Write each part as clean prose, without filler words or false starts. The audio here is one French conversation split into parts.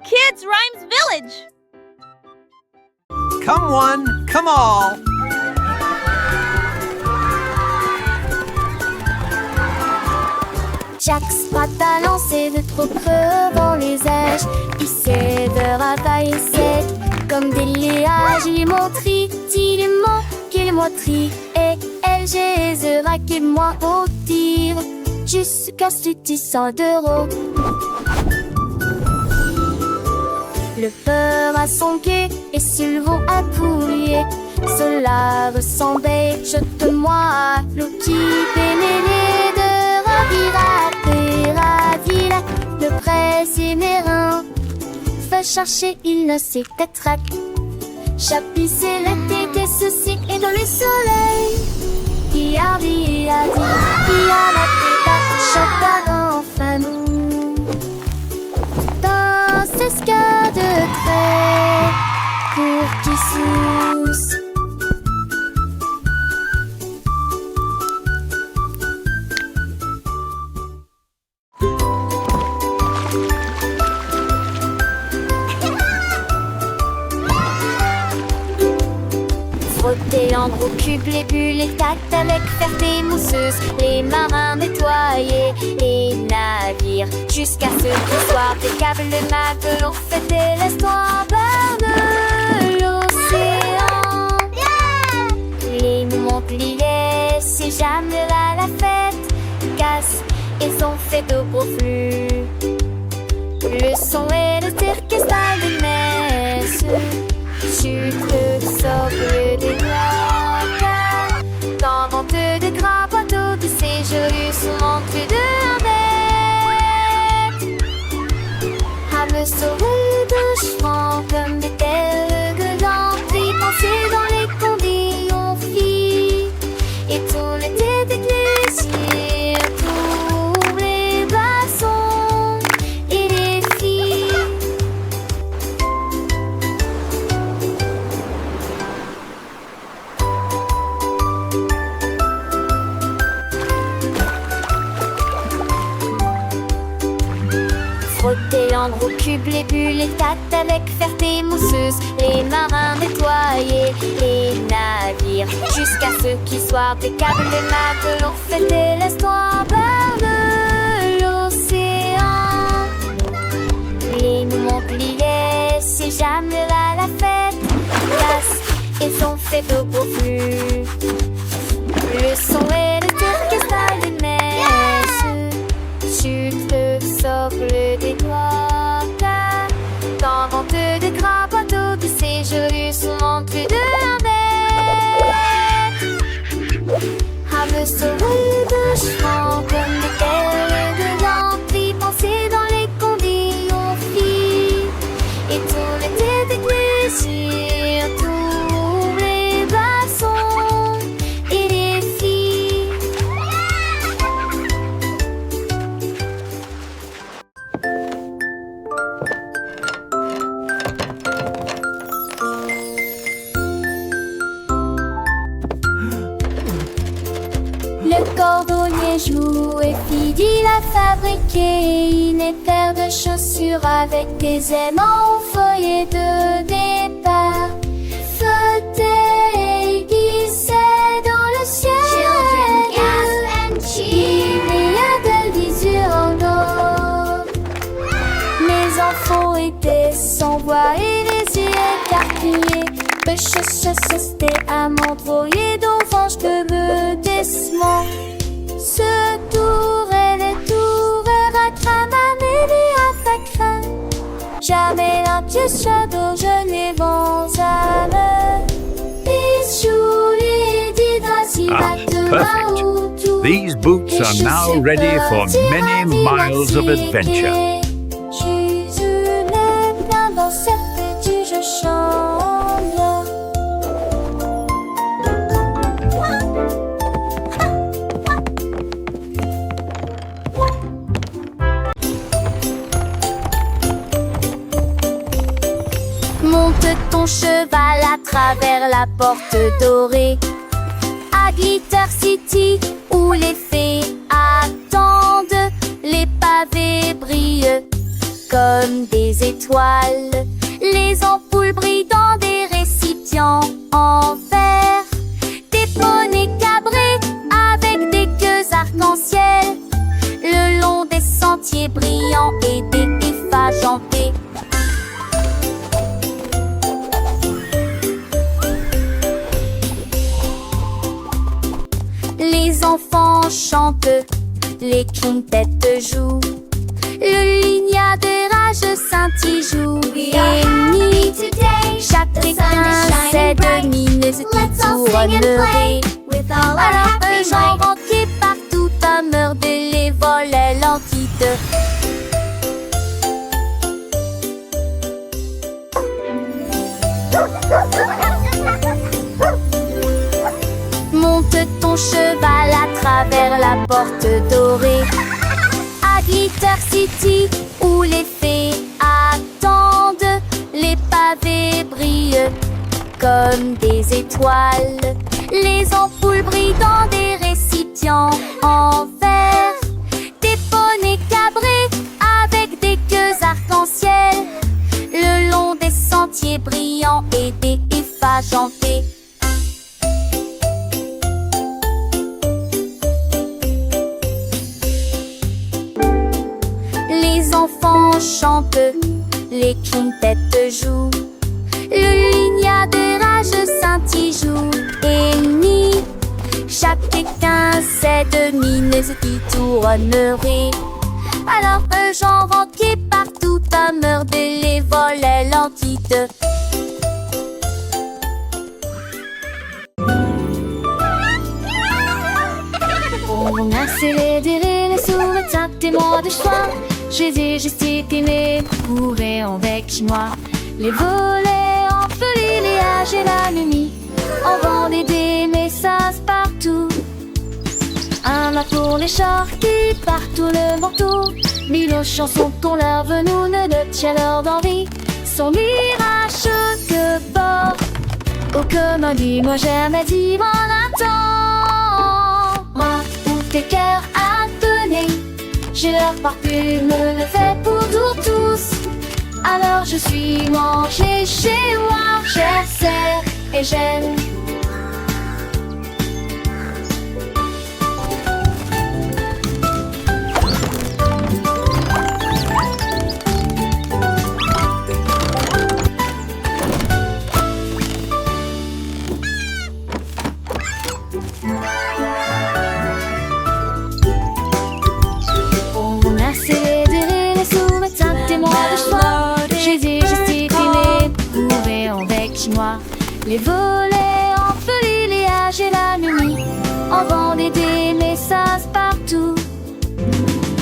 Kids Rhymes Village! Come one, come all. Chaque Spartan lancé de trop crevant les âges. Il s'aidera tailler sec comme des liages. Il montrit, il ment, qu'il moitrit. Et elle gésera qu'il moi au tir. Jusqu'à ce 100 d'euros. Le peur à son quai et s'ils vont à poulier. Cela ressemblait, jette-moi à l'eau qui pénérait de ravira, le presse émérin. Va chercher, il ne sait qu'être. Chapissez l'été que ceci est dans le soleil. Qui a dit, qui a la tête, chacun enfin nous. Dans ce cas de trait, pour qui sousse. Frotter en gros cube les bulles, les tactes avec ferté mousseuse. Les marins nettoyer les navires jusqu'à ce qu'au soir des câbles le matelot fêter l'histoire de l'océan. Les Montpellier, c'est jamais là la fête. Casse, ils ont fait de beaux flux. Le son et le orchestre de messe. Sucre, sobre des noix. Dans vente de grands bateaux de séjour sous l'entrée de la à me sauver de chemin comme des telles gueulantes. Puis penser dans les conditions filles. Et tout l'été d'église, tous les glaçons et les filles. Frotter en gros cube les bulles, les tactes avec ferté mousseuse. Les marins nettoyer les navires jusqu'à ce qu'ils soient des câbles de matelot fêter l'histoire de l'océan. Les Montpellier, c'est jamais là la fête. Casse, ils ont fait de beaux flux. Le son et le orchestre de messe. Sucre, sobre des doigts. Dans vente de grands bateaux de séjour sous l'entrée de la mer. À me sauver de chemin comme des telles de l'entrée. Penser dans les conditions filles. Et tout l'été d'église, tous les glaçons et les filles. Le cordonnier joue et Fidi l'a fabriqué. Une paire de chaussures avec des aimants au feuillet de départ. Flotter et glisser dans le ciel. Children gasp and cheer. Il y a de l'isure en eau. Les enfants étaient sans voix et les yeux écarquillés. C'était à m'envoyer d'orange de meudessement. Ce tour et les tours à crame et à facrin. Jamais un pied shadow, je n'ai vent à me. Perfect. These boots are now ready for many miles of adventure. Dans cette petite je chante. Monte ton cheval à travers la porte dorée à Glitter City où les fées attendent. Les pavés brillent comme comme des étoiles. Les ampoules brillent dans des récipients en verre. Des poneys cabrés avec des queues arc-en-ciel, le long des sentiers brillants et des ifs agentés. Les enfants chantent, les quintettes jouent, le lignard de rage scintille joue et nie. Chacun sait de mines qui tourneraient. Alors un genre entier partout à meurt de les volets l'entité. Monte ton cheval à travers la porte dorée à Glitter City où les fées attendent. Les pavés brillent comme des étoiles. Les ampoules brillent dans des récipients en verre. Des poneys cabrés avec des queues arc-en-ciel, le long des sentiers brillants et des ifs agentés. Les enfants chantent, les quintettes jouent, le lignard de rage scintille joue et nie. Chacun sait de mines qui tourneraient. Alors un genre entier partout à meurt de les volets l'entité. On a célébré les sourds, tapez-moi de choix. J'ai des gestes aimés, courez avec moi. Les volets en folie, les âges et la nuit. On vendait des messages partout. Un mât pour les chars qui partout le manteau. Mille chansons qu'on leur nous ne tient leur d'envie. Son mirage que porte. Oh comme un dit, moi j'aime les divans attend. Moi, où tes cœurs attonnés. J'ai leur parfume, le fait pour nous tous. Alors je suis mangée chez moi, j'essaie et j'aime. Les volets en folie, les âges et la nuit. On vendait des messages partout.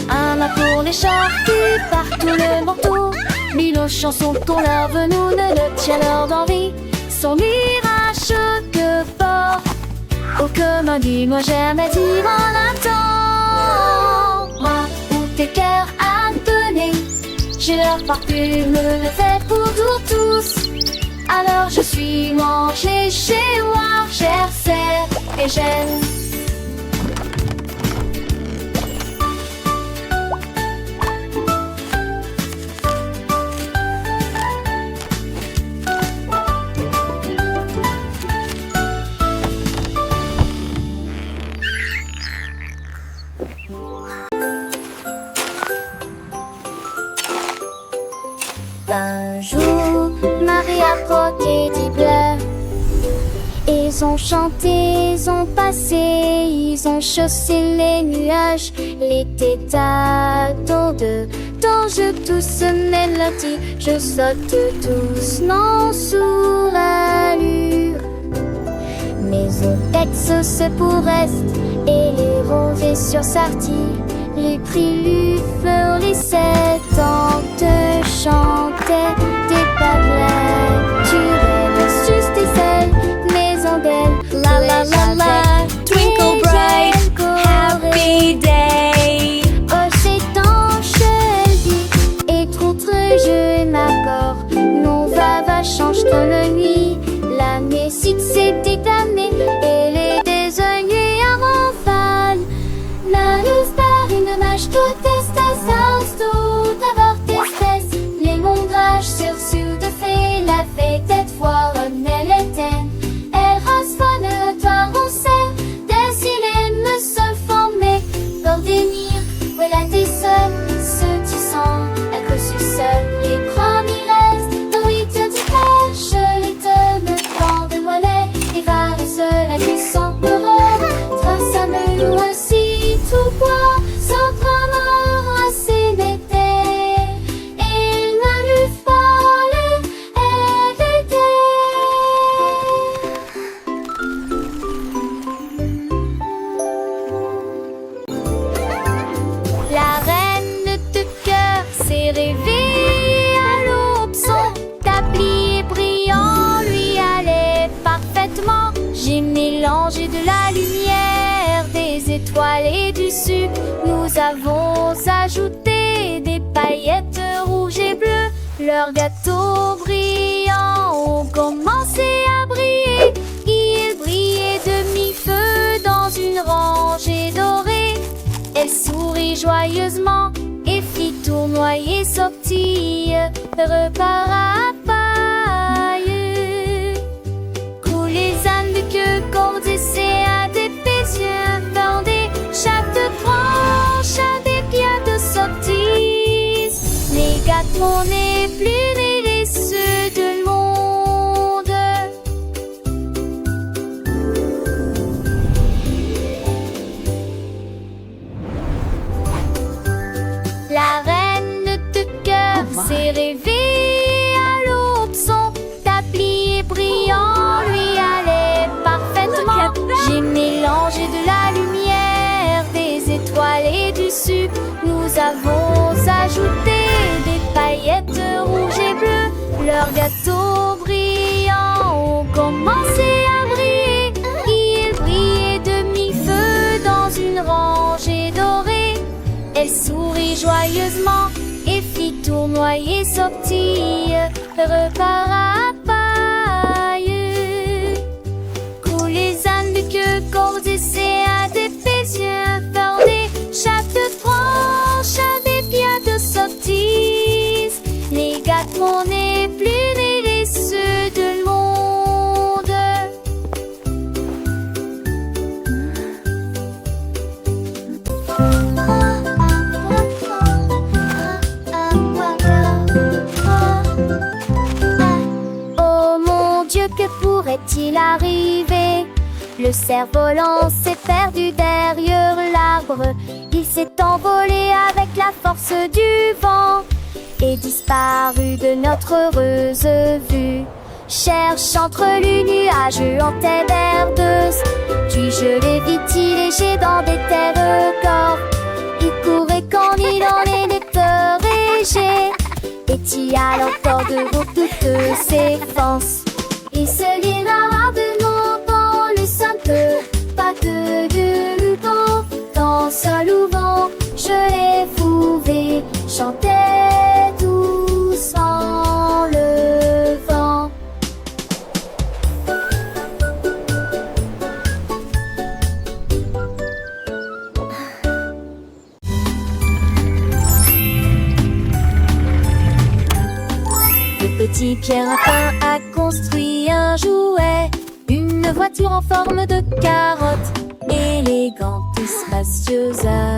Un mât pour les chars qui partout le manteau. Mille chansons qu'on leur veut nous ne tient leur d'envie. Son mirage que porte. Oh comme un dit, moi j'aime les divans attend. Moi où tes cœurs attonnés. J'ai leur parfume, le fait pour nous tous. Alors je suis mangée chez moi, j'essaie et j'aime. Un jour, Marie a croqué des bleus. Ils ont chanté, ils ont passé, ils ont chaussé les nuages. L'été tâton dont je tousse mélodie, je saute doucement sous l'allure. Mes oreilles se pourrest et les roses sur Sarti. Les prix furent les 7 ans te chantaient des baguettes. Tu rêves sus des ailes, maison d'elle. La la la la, twinkle bright, happy day. Oh c'est ange, elle dit, et contre je m'accorde. Non va change dans la nuit. La messite s'est déclamée, et les désoignés avant fan. La luz par une mâche, tout est à sa réveillé à l'aube. Son tablier brillant lui allait parfaitement. J'ai mélangé de la lumière, des étoiles et du sucre. Nous avons ajouté des paillettes rouges et bleues. Leurs gâteaux brillants ont commencé à briller. Ils brillaient de mi-feu dans une rangée dorée. Elle sourit joyeusement et fit tournoyer sortie, repart à paille. Coulent les ânes de queue, cordes et à des pétiens bordés. Chaque branche a des pierres de sortie. Les gâteaux n'est plus les ceux de monde. La reine de cœur s'est réveillée à l'aube. Son tablier brillant lui allait parfaitement. J'ai mélangé de la lumière, des étoiles et du sucre. Nous avons ajouté des paillettes rouges et bleues. Leurs gâteaux brillants ont commencé à briller. Ils brillaient de mi-feu dans une rangée dorée. Elle sourit joyeusement et fit tournoyer sortie, repart à paille. Coulent les ânes de queue, cordes et à des pétiens bordés. Chaque branche a des pierres de sortie. Les gâteaux n'est plus les ceux de monde. Oh mon Dieu, que pourrait-il arriver? Le cerf-volant s'est perdu derrière l'arbre. Il s'est envolé avec la force du vent et disparu de notre heureuse vue. Cherche entre les nuages en terre herbeuse. Puis-je les vis léger dans des terres corps. Il courait quand il en était réger. Et t'y a l'encore de toutes ses forces. Il se lira ardemment dans le simple pas de ruban. Dans seul ou vent, je l'ai trouvé, chantait doucement le vent. Le petit Pierre Lapin a construit un jouet, une voiture en forme de carotte, élégante et spacieuse à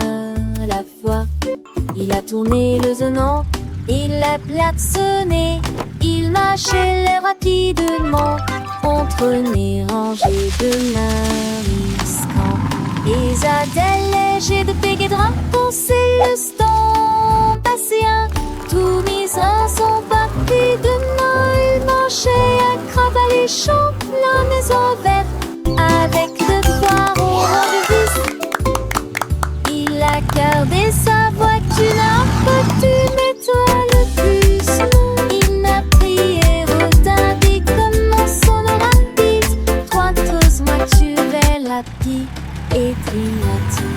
la fois. Il a tourné le zenant, il l'a klaxonné, il marchait rapidement entre les rangées de mariscants. Et Adèle léger de Péguédrin pensait le stand passéen. Tous mes uns sont partis de Noël, marchaient à crabe les champs, la maison verte avec de foires au rang de vis. Il a gardé sa voiture, n'a pas dû mettre le plus. Il n'a prié retardé comme on s'en aura dit. Trois tours, voiture, la pie et triatique.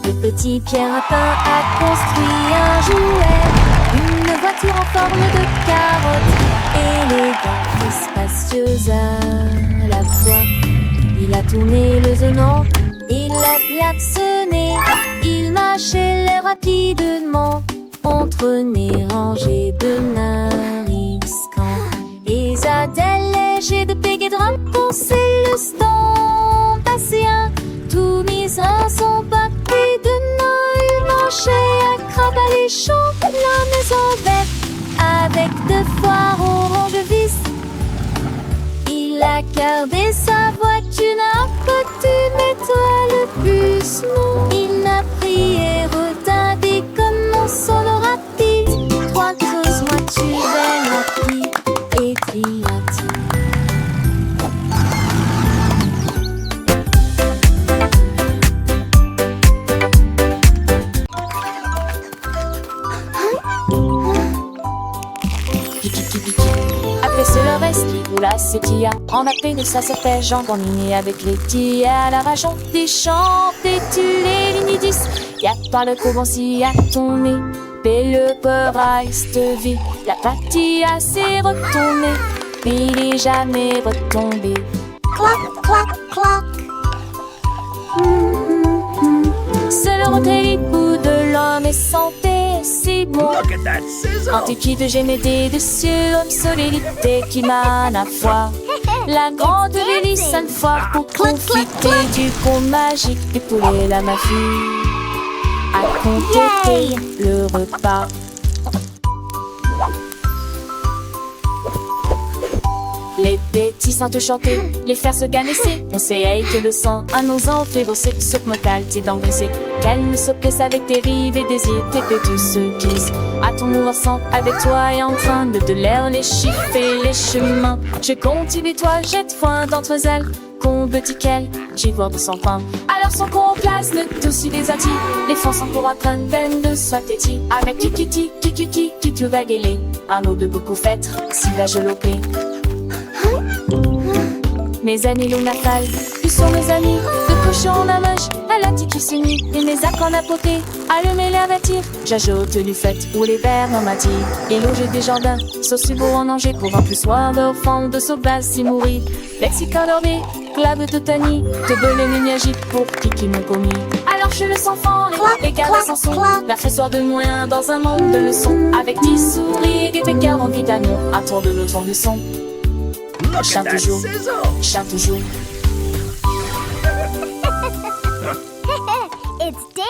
Le petit Pierre Lapin a construit un jouet, une voiture en forme de carotte, élégante et spacieuse à la fois. Il a tourné le zenant, il l'a klaxonné, il marchait rapidement entre les rangées de mariscants. Et Adèle léger de Péguédrin pensait le stand passéen. Tous mes uns sont partis de Noël, marchaient à crabe les champs, la maison verte avec de foires au rang de vis. Il a gardé sa voiture, n'a pas dû mettre le plus. Non, il n'a prié retardé comme on s'en aura dit. Trois causes, voiture, la pie baisse le reste, qui roule à ses tias. En appel de sa serpège, en ligne avec les tias. À la rage, on déchante, et tu les lignes 10. Y'a par le couvancier à ton nez. Et le peur te vit. La patilla s'est retournée. Il est jamais retombé. Cloc, cloc, cloc. C'est le bout de l'homme et santé, c'est bon. Look at that sizzle! Antiquité, j'ai m'aider dessus, homme solidité qui m'a la foi. La grande hélice une fois pour profiter du conte magique des poulets, la mafie. À compléter le repas. Les petits sentent chanter, les faire se ganesser. On sait que le sang à nos enfants fait bosser ce motal, t'es d'engraisser. Qu'elle ne se plaise avec tes rives et désirs, tes tous ceux qui à ton mouvement avec toi et en train de te l'air les chiffres et les chemins. Je continue toi, jette foin d'entre elles, combe tickel, j'y vois de son pain. Alors son qu'on place le dessus des attis, les fonds sont pour apprendre peine de soit téti. Avec kikiti, kikiti, tu vas guéler, un eau de beaucoup fêtre, si va je l'opé. Mes amis l'on affale, plus sont mes amis, de cochon la moche, à la tiki s'unit, et mes arcs en apoté, allumer l'air d'attir, j'ajoute du fait, ou les verres en matière, et loger des jardins, sauce beau en danger, pour un plus soir de fond de sauvage si mourir, lexicon dormé, clave de tani, te belé l'énergie pour qui m'ont commis. Alors je le sens fort, les gars sans son, la fait soir de moins dans un monde de leçons, avec 10 sourires et des cœurs en vitamine, à tour de le ton du son. Look at that sizzle! Chante toujours. It's Dan.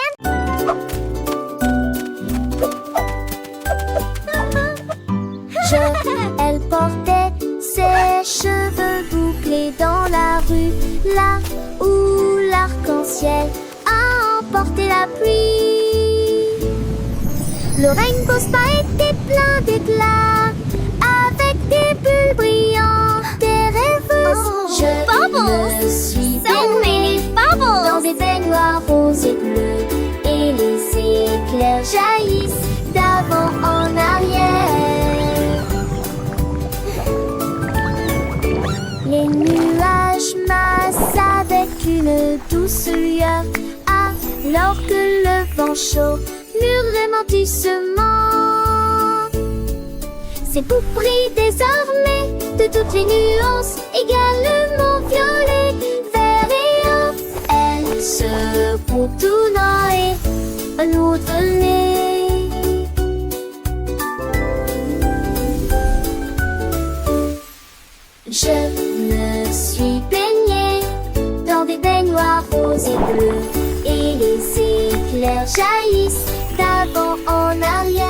Elle portait ses cheveux bouclés dans la rue, là où l'arc-en-ciel a emporté la pluie. Le rainbow spa était plein d'éclats, avec des bulles brillantes, des rêveuses. Je me suis baignée dans des baignoires roses et bleues, et les éclairs jaillissent d'avant en arrière. Les nuages massent avec une douce lueur, alors que le vent chaud murmurait doucement. C'est pour prix désormais de toutes les nuances, également violet, vert et or. Elle se contourna et nous donnait. Je me suis baignée dans des baignoires roses et bleues, et les éclairs jaillissent d'avant en arrière.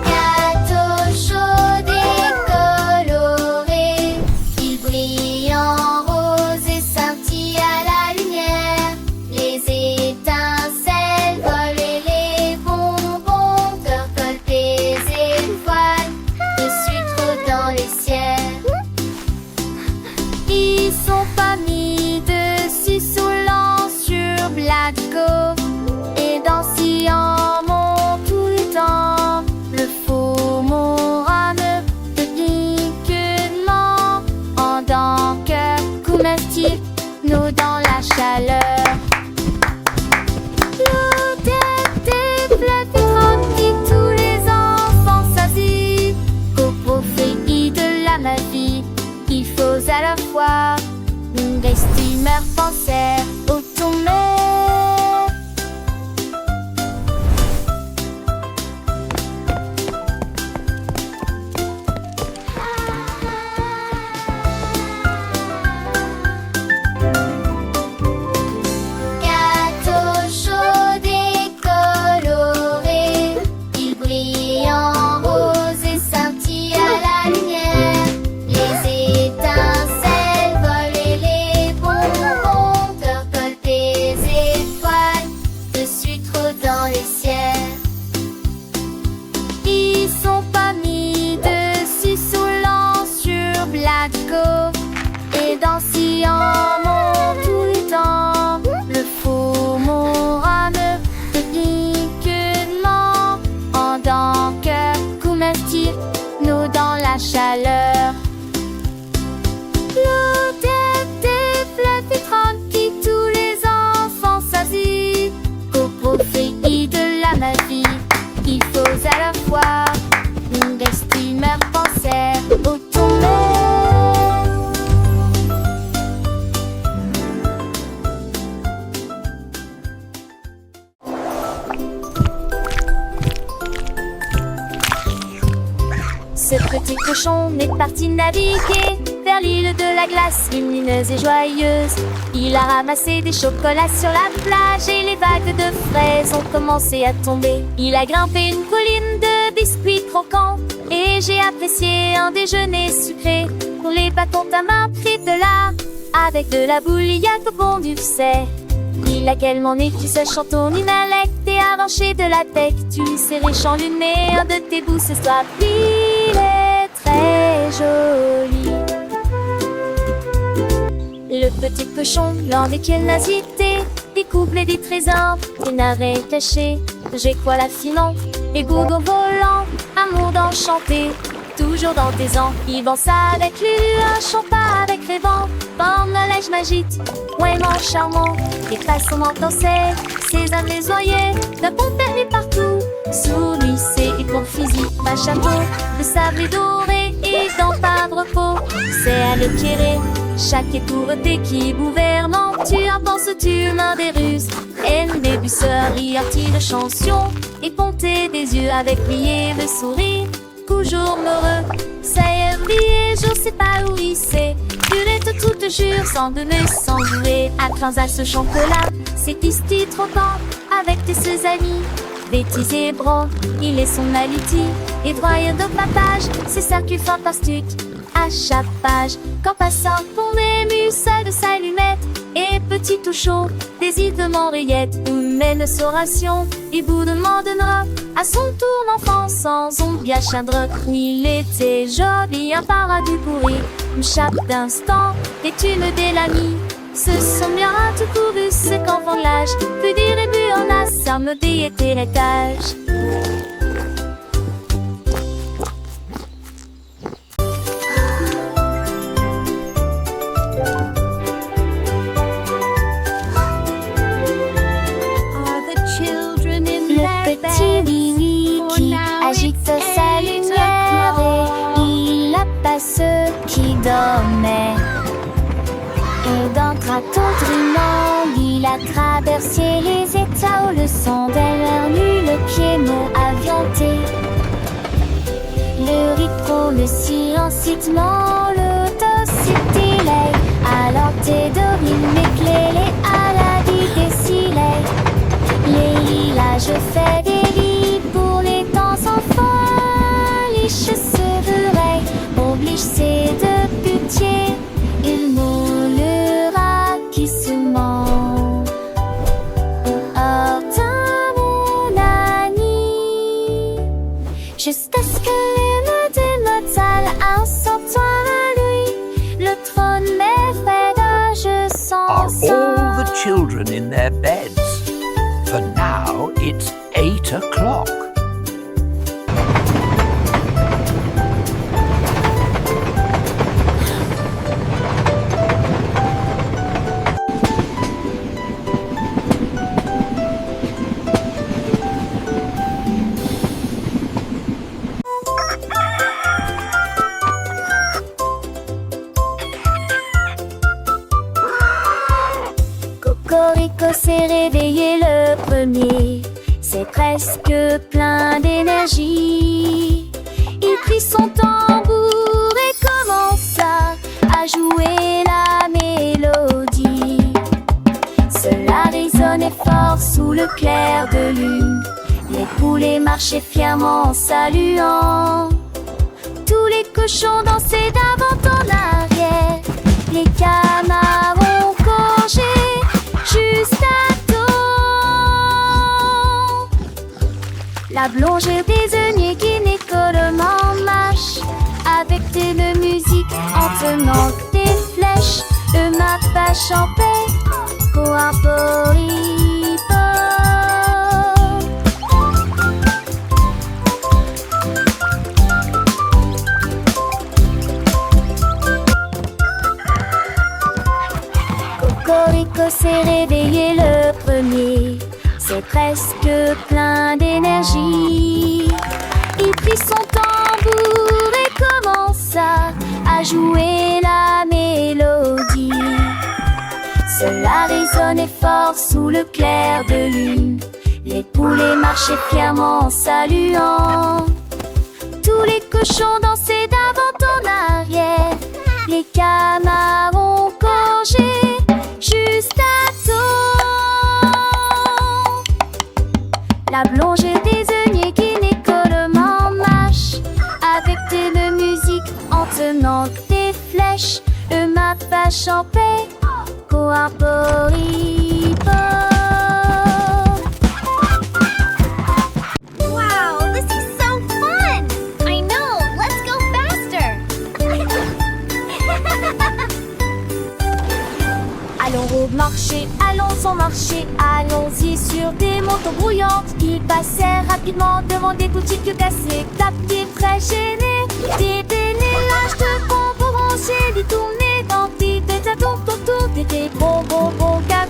Gâteau chaud et coloré, il brille en rose et scintille à la lumière. Les étincelles volent et les bonbons percolent des étoiles de sucre dans les ciels. Ils sont pas mis dessus Ce petit cochon est parti naviguer vers l'île de la glace, lumineuse et joyeuse. Il a ramassé des chocolats sur la plage et les vagues de fraises ont commencé à tomber. Il a grimpé une colline de biscuits croquants et j'ai apprécié un déjeuner sucré. Pour les bâtons ta main pris de là, avec de la bouilliade au bon du sait. Il a quellement né, tu sais, chantons une alec, t'es arraché de la tête, tu lui serré chanluné, un de tes bouts ce soir. Il est très joli. Le petit cochon, lors des curiosités, découvre des trésors, des narets cachés. J'ai quoi l'affinant, et bourgeons volants, amour d'enchanté. Toujours dans tes ans, il danse avec lui, un chanta avec les vents. Bande le lèche magique, vraiment charmant. Et façon danser, ses âmes les oyer, d'un bon permis partout. Sous lui, c'est pour fusil, un chapeau, de sable doré et dans pas de repos. C'est à l'éclairer, chaque étourté qui gouvernant. Tu en penses, tu mains des ruses, et le début serait arti de chanson. Et ponter des yeux avec lui et le sourire. Toujours heureux, ça y est oublié, je sais pas où il sait. Purette tout te jure, sans donner, sans jouer. À à ce chocolat, c'est ici trop temps. Avec tes ses amis, bêtises et bras, il est son aliti. Et broyeur de papage, c'est circuit fantastique. À chaque page, quand passant pour ému, seul de sa lunette. Et petit tout chaud, désir de m'enrayette. Humaine sauration, il vous demandera à son tour l'enfant sans ombre à chadre. Il était joli, un paradis pourri. Une chape d'instant, et tu me délamis. Ce sont bien tout couru, c'est qu'enfant l'âge. Plus dire et plus en a, ça me était l'étage. Agite sa lumière et il abat ceux qui dormaient. Et d'un traton triangle, il a traversé les états où le son derrière lui, le piano avianté. Le rythme, le silencitement, l'autocité, alors t'es dormi, éclairé à la vie des silets. Les lilas, je fais des lits pour les temps enfants. Liche severait, oblige ses deux putiers. Il moulera qui se ment. Oh, mon ami, jusqu'à ce que les mots de notre salle un sortant à lui. Le trône m'effraie, je Are sens all the children in their beds? For now, it's 8 o'clock. Cocorico s'est réveillé le premier. C'est presque plein d'énergie. Il prit son tambour et commença à jouer la mélodie. Cela résonnait fort sous le clair de lune. Les poulets marchaient fièrement en saluant. Tous les cochons dansaient d'avant en arrière. Les canards ont congé juste à temps. La blongère désignée qui n'écolement marche avec de musique en tenant des flèches. Le mappa chantait pour un poripo. Cocorico s'est réveillé le premier. C'est presque plein d'énergie. Il prit son tambour et commença à jouer la mélodie. Cela résonnait fort sous le clair de lune. Les poulets marchaient fièrement en saluant. Tous les cochons dansaient d'avant en arrière. Les canards ont gorgé juste à temps. La blonge des œillets qui n'école en marche, avec de musique en tenant des flèches. Le mappa champé, coarporipo. Wow, this is so fun! I know, let's go faster! Allons au marché, allons au marché, allons-y sur des motos brouillantes. Ils passèrent rapidement devant des boutiques cassées, tapis très gênés. Des dénilages de bonbons, j'ai dit tourner dans des têtes à tour, des bonbons, qu'à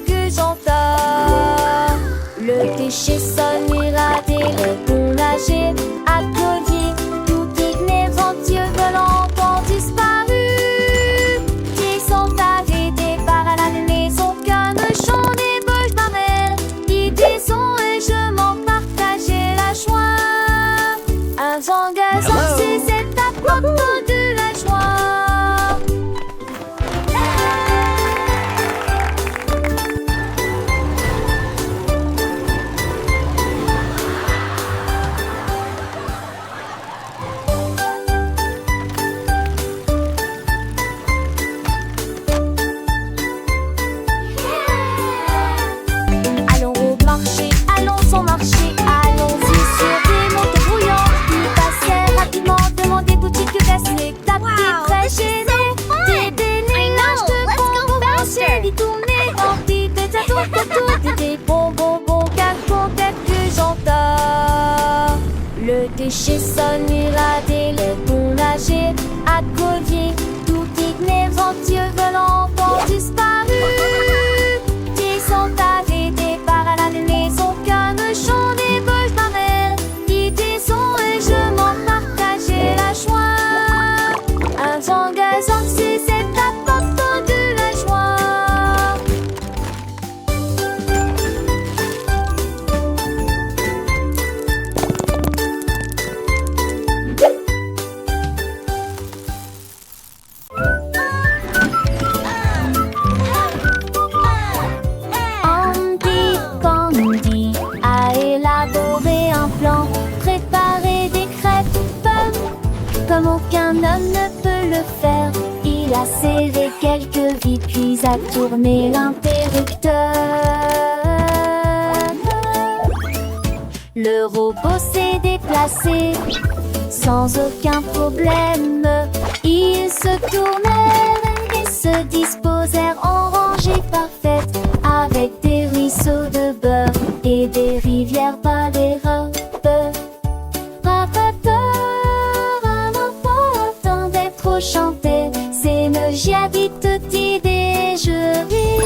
que j'entends. Le péché sonnera dès le boulanger, à collier, tout digné, ventieux, volant, ont disparu. Ils sont arrêtés par la maison, canechon des boches d'amel. Ils disons et je m'en partageais la joie. Un vent gazant, c'est cette apporte de la joie. Allons au marché, allons au marché, allons-y sur des motos brouillantes. Ils passèrent rapidement devant des boutiques cassées, tapis très gênés. Des dénilages de bonbons, j'ai dit tourner dans des têtes à tour, des bonbons, qu'à que j'entends. Le déchet sonnera dès le boulanger, à collier, tout digné, ventieux, volant, ont disparu. Ils sont arrêtés par la maison, canechon des boches d'amel. Ils disons et je m'en partageais la joie. Un vent gazant, c'est cette apporte de la joie. Andy Pandy a élaboré un plan, préparé des crêpes pommes comme aucun homme ne peut le faire. Il a serré quelques vis puis a tourné l'interrupteur. Le robot s'est déplacé sans aucun problème. Ils se tournèrent et se disposèrent en rangée parfaite, avec des ruisseaux de beurre et des rivières par les robes. Attendait trop chanter, c'est me j'habite tutti déjeuner.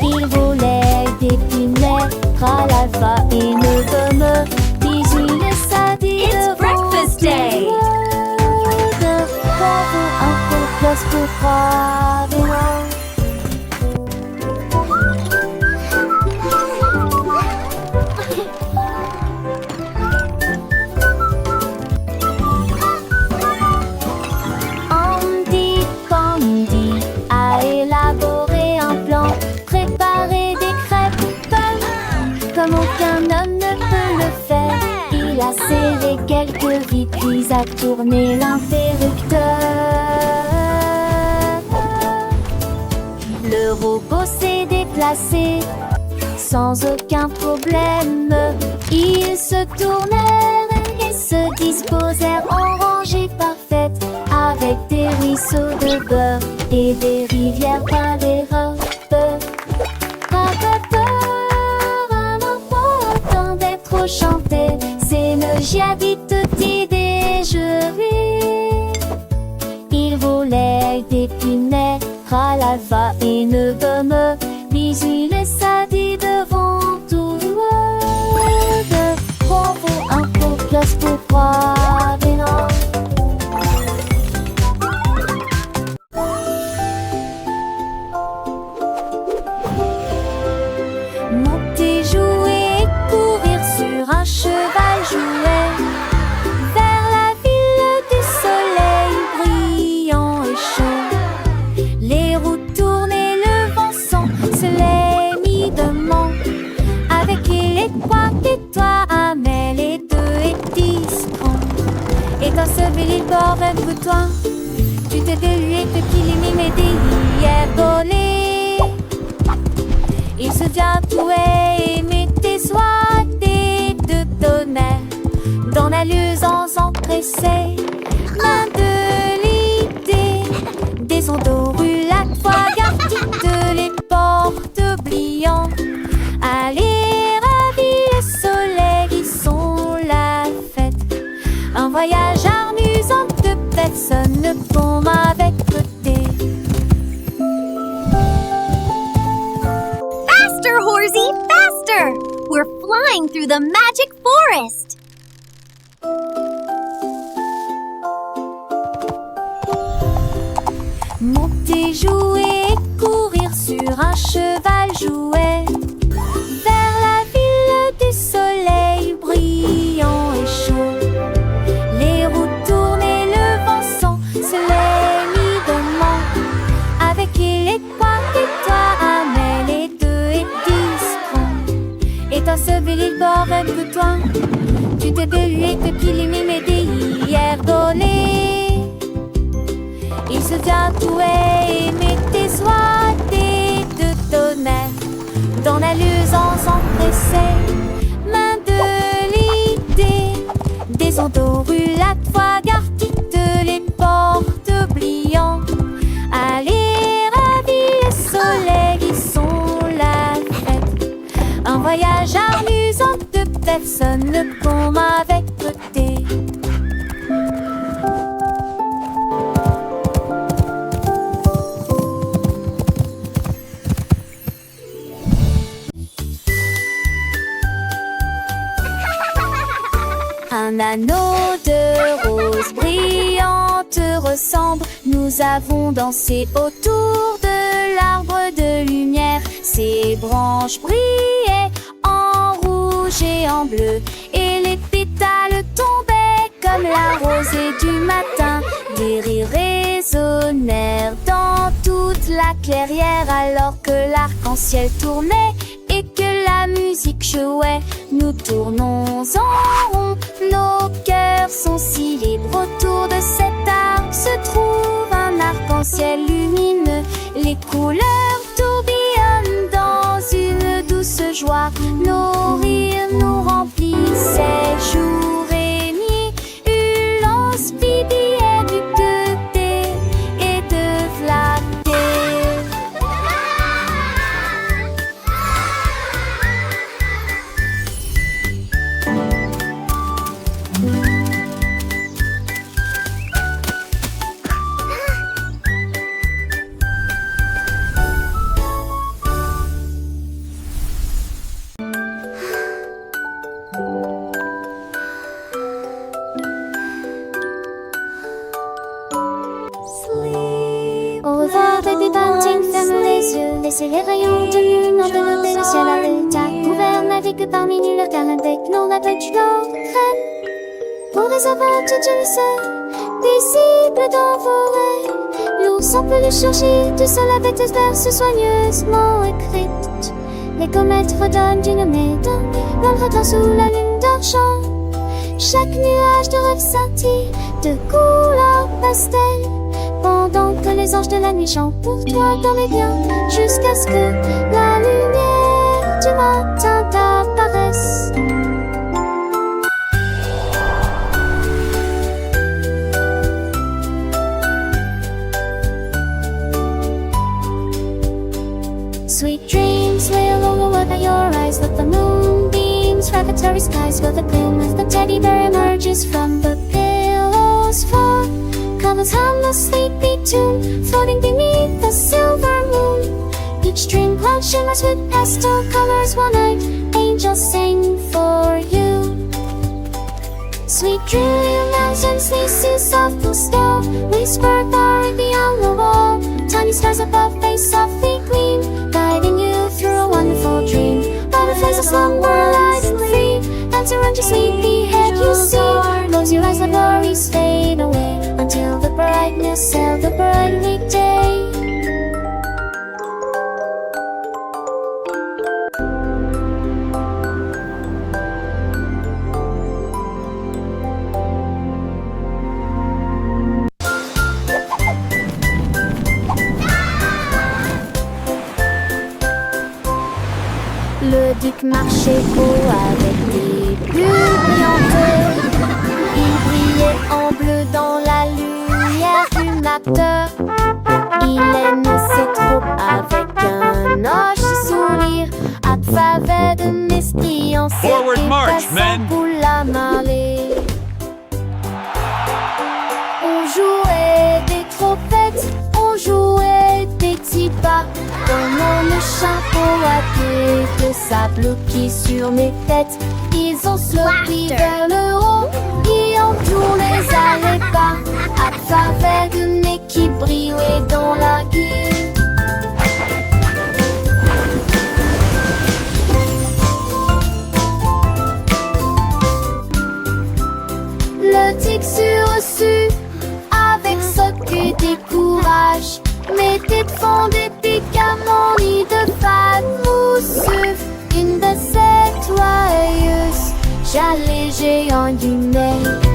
Il volait des pinets, l'alpha et ne gomme, bisous le sadi. It's breakfast day. Un peu plus pour croire. Andy Pandy a élaboré un plan, préparé des crêpes pommes comme aucun homme ne peut le faire. Il a serré quelques vis puis a tourné l'interrupteur. Le robot s'est déplacé sans aucun problème. Ils se tournèrent et se disposèrent en rangée parfaite, avec des ruisseaux de beurre et des rivières par les robes. Attendait trop chanter, c'est me j'habite tutti déjeuner. Il volait des pinets, l'alpha et ne gomme, bisous le sadi devant tout le monde. Bravo, un peu plus pour croire, mais non. Monter, jouer et courir sur un cheval jouet. est quoi? Et toi, Amel, et 2 et 10 francs. Et toi, ce billet bord un bouton. Tu t'es délué de qu'il mais hier volé. Il se vient tout et mettez soit des deux tonnerres dans la luisance empressée. Main de l'idée, des ondes roulades, fois garde toutes les portes oubliant. Allez, ravis le soleil, ils sont la fête. Un voyage amusant de personne ne tombe avec côté. Faster, Horsey, faster! We're flying through the magic forest. Monter, jouer et courir sur un cheval jouet vers la ville du soleil brillant et chaud. Les roues tournent et le vent sent se les mi-demain. Avec il et quoi? Et toi, Amel, et 2 et 10 francs. Et toi, ce billet bord un peu toi. Tu t'es délué depuis les mimédés hier volé. Il se vient tout et mettez soit des deux tonnerres dans la luisance empressée. Main de l'idée, des ondes roulades, fois garde toutes les portes oubliant. Allez, ravis le soleil, ils sont la fête. Un voyage amusant de personne ne tombe avec côté. Un anneau de rose brillante ressemble. Nous avons dansé autour de l'arbre de lumière. Ses branches brillaient en rouge et en bleu, et les pétales tombaient comme la rosée du matin. Des rires résonnèrent dans toute la clairière alors que l'arc-en-ciel tournait et que la musique jouait. Nous tournons en rond, nos cœurs sont si libres. Autour de cet arc se trouve un arc-en-ciel lumineux. Les couleurs tourbillonnent dans une douce joie. Nos rires nous remplissaient jour et nuit. Ulance, Bibi et du côté et de flatter. Au revoir, baby bunting, ferme les yeux. Laissez les rayons de lune envelopper le ciel à l'état couvert. Navigue parmi nulle calme avec nos navires crème. Pour les aventures, je le sais, visible dans vos rêves. L'ours en peluche surgit du sol avec des verses soigneusement écrites. Les comètes redonnent d'une médaille, l'ombre redonne sous la lune d'argent. Chaque nuage de rêve scintille de couleurs pastel. Pendant que les anges de la nuit chantent pour toi dans les biens, jusqu'à ce que la lumière du matin t'apparaisse. Sweet dreams lay along the world at your eyes. Let the moonbeams revelatory skies fill the gloom as the teddy bear emerges from the pillow's fall. Covers harmless sleepy tune, floating beneath the silver moon. Each dream cloud shimmers with pastel colors. One night, angels sing for you. Sweet dream mountains, leases soft blue snow, whisper far beyond the wall. Tiny stars above face softly gleam, guiding you through a wonderful dream. Butterflies as long while light and free, dance around your sleepy head you see. Close your eyes, let worries fade away until the brightness of the bright weekday. marchait haut avec des bulles brillantes. Il brillait en bleu dans la lumière du matin. Il aimait ses troupes avec un hoche sourire. À travers de l'esprit en Forward march, men. pour la marée. On jouait des trompettes, on jouait des petits pas. Dans le chapeau à queue de sable qui sur mes têtes. Ils ont sloppy vers le haut et on tournait à les pas. À travers de nez qui brillait dans la gueule. Le tic sur-reçu, avec ce que des courages, mettait de fond des piquants ni de fat mousseux. Une de ces joyeuses, j'allais géant du nez.